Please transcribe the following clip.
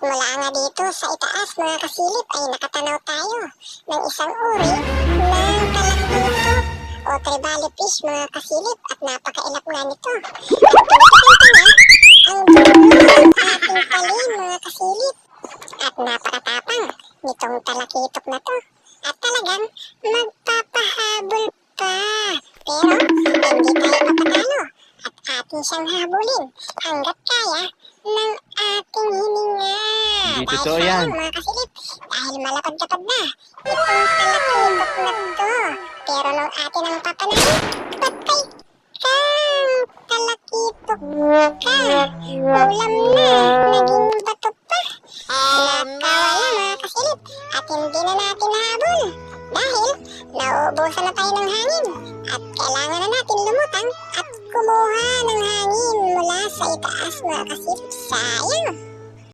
mula nga dito sa itaas mga kasilip ay nakatanaw tayo ng isang uri ng talakitok o tribali fish mga kasilip at napakailap nga nito. At pinakita niya ang dulo ng ating talim mga kasilip at napakatapang nitong talakitok na to at talagang magpapahabol pa. Pero hindi tayo papatalo at atin siyang habulin hanggat kaya ng ating hininga. Hindi Dahil totoo sayang, yan. mga kasilip, dahil malapad-lapad na itong talakitok na to. Pero nung atin ang papanahin, patay kang talakitok ka. Ulam na, naging bato pa. Nakawala mga kasilip at hindi na natin nahabol. Dahil nauubusan na tayo ng hangin at kailangan na natin lumutang at kumuha ng hangin mula sa itaas mga kasilip. Sayang!